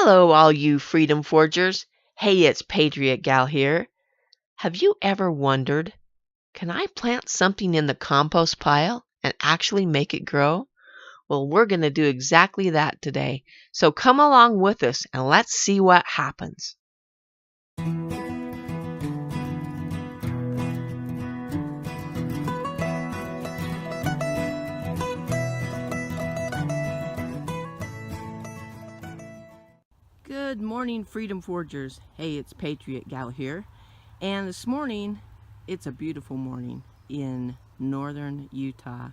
Hello, all you freedom forgers. Hey, it's Patriot Gal here. Have you ever wondered, can I plant something in the compost pile and actually make it grow? Well, we're going to do exactly that today. So come along with us and let's see what happens. Good morning, Freedom Forgers. Hey, it's Patriot Gal here. And this morning, it's a beautiful morning in northern Utah.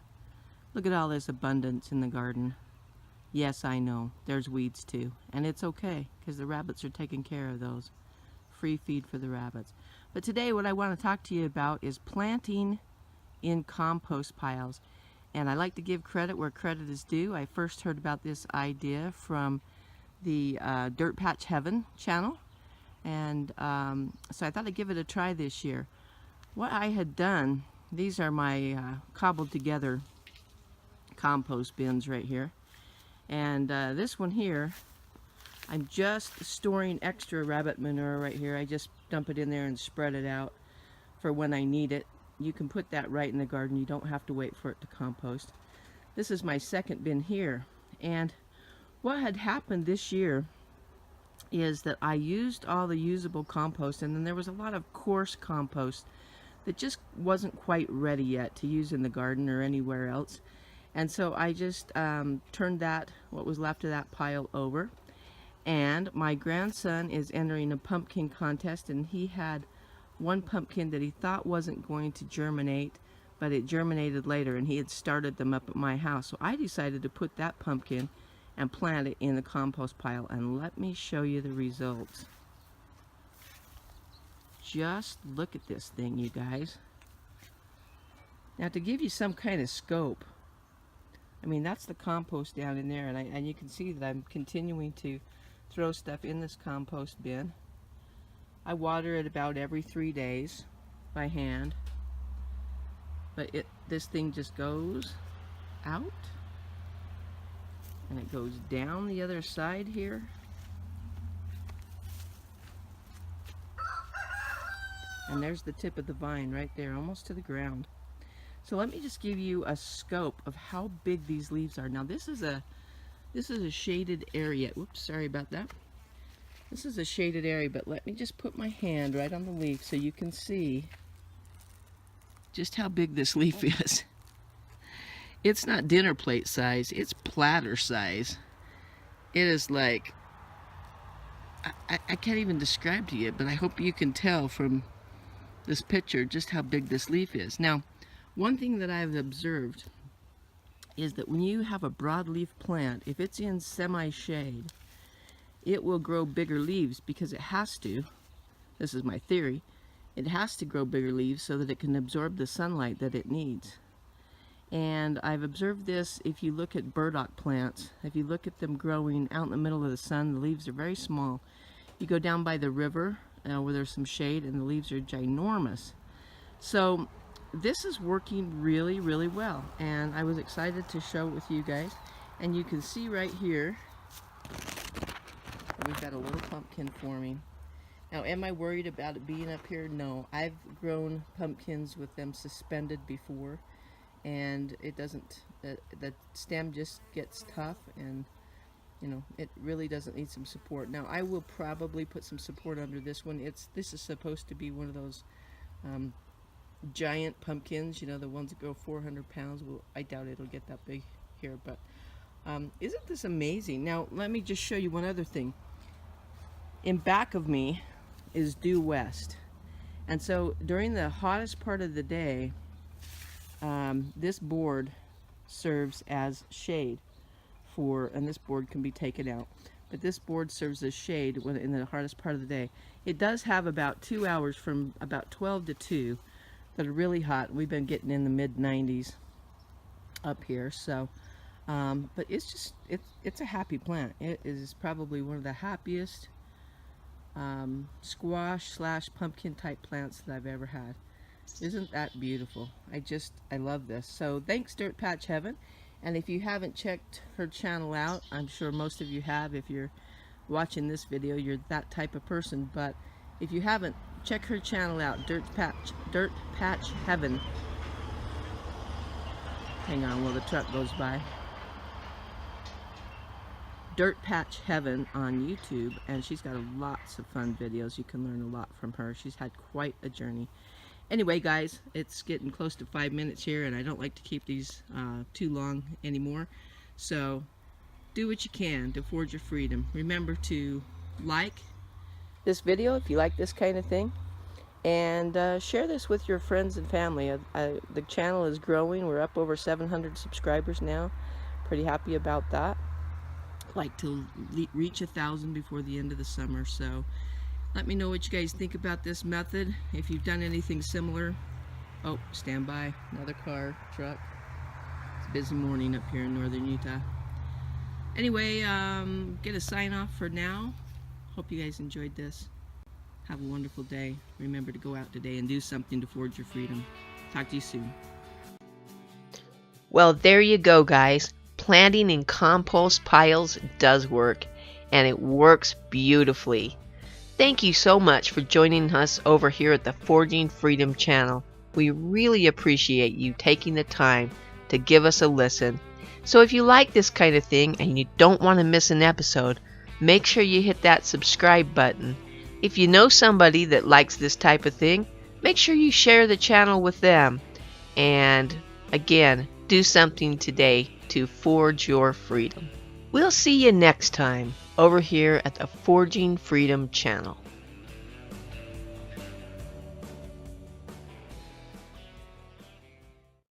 Look at all this abundance in the garden. Yes, I know, there's weeds too. And it's okay, because the rabbits are taking care of those. Free feed for the rabbits. But today, what I want to talk to you about is planting in compost piles. And I like to give credit where credit is due. I first heard about this idea from the Dirt Patch Heaven channel, and so I thought I'd give it a try this year. What I had done, these are my cobbled together compost bins right here, and this one here, I'm just storing extra rabbit manure right here. I just dump it in there and spread it out for when I need it. You can put that right in the garden. You don't have to wait for it to compost. This is my second bin here, and what had happened this year is that I used all the usable compost, and then there was a lot of coarse compost that just wasn't quite ready yet to use in the garden or anywhere else. And so I just turned that, what was left of that pile, over. And my grandson is entering a pumpkin contest, and he had one pumpkin that he thought wasn't going to germinate, but it germinated later, and he had started them up at my house. So I decided to put that pumpkin and plant it in the compost pile, and let me show you the results. Just look at this thing, you guys. Now, to give you some kind of scope, I mean, that's the compost down in there, and you can see that I'm continuing to throw stuff in this compost bin. I water it about every 3 days by hand, but this thing just goes out, and it goes down the other side here. And there's the tip of the vine right there, almost to the ground. So let me just give you a scope of how big these leaves are. Now this is a shaded area. Whoops, sorry about that. This is a shaded area, but let me just put my hand right on the leaf so you can see just how big this leaf is. It's not dinner plate size, it's platter size. It is like, I can't even describe to you, but I hope you can tell from this picture just how big this leaf is. Now, one thing that I've observed is that when you have a broadleaf plant, if it's in semi-shade, it will grow bigger leaves because it has to. This is my theory. It has to grow bigger leaves so that it can absorb the sunlight that it needs. And I've observed this if you look at burdock plants. If you look at them growing out in the middle of the sun, the leaves are very small. You go down by the river where there's some shade, and the leaves are ginormous. So this is working really, really well, and I was excited to share it with you guys. And you can see right here, we've got a little pumpkin forming. Now, am I worried about it being up here? No. I've grown pumpkins with them suspended before, and it doesn't, the stem just gets tough, and you know, it really doesn't need some support. Now, I will probably put some support under this one. This is supposed to be one of those giant pumpkins, you know, the ones that go 400 pounds. Well, I doubt it'll get that big here, but isn't this amazing? Now, let me just show you one other thing. In back of me is due west, and so during the hottest part of the day, this board serves as shade for, and this board can be taken out, but this board serves as shade when in the hardest part of the day. It does have about 2 hours from about 12 to 2 that are really hot. We've been getting in the mid 90s up here, so but it's just it's a happy plant. It is probably one of the happiest squash slash pumpkin type plants that I've ever had. Isn't that beautiful? I love this. So thanks, Dirt Patch Heaven. And if you haven't checked her channel out, I'm sure most of you have if you're watching this video, you're that type of person. But if you haven't, check her channel out, Dirt Patch Heaven. Hang on while the truck goes by. Dirt Patch Heaven on YouTube, and she's got lots of fun videos. You can learn a lot from her. She's had quite a journey. Anyway, guys, it's getting close to 5 minutes here, and I don't like to keep these too long anymore. So do what you can to forge your freedom. Remember to like this video if you like this kind of thing, and share this with your friends and family. The channel is growing. We're up over 700 subscribers now. Pretty happy about that. Like to reach 1,000 before the end of the summer. So let me know what you guys think about this method. If you've done anything similar. Oh, stand by. Another car, truck. It's a busy morning up here in northern Utah. Anyway, get a sign off for now. Hope you guys enjoyed this. Have a wonderful day. Remember to go out today and do something to forge your freedom. Talk to you soon. Well, there you go, guys. Planting in compost piles does work, and it works beautifully. Thank you so much for joining us over here at the Forging Freedom channel. We really appreciate you taking the time to give us a listen. So if you like this kind of thing and you don't want to miss an episode, make sure you hit that subscribe button. If you know somebody that likes this type of thing, make sure you share the channel with them. And again, do something today to forge your freedom. We'll see you next time over here at the Forging Freedom channel.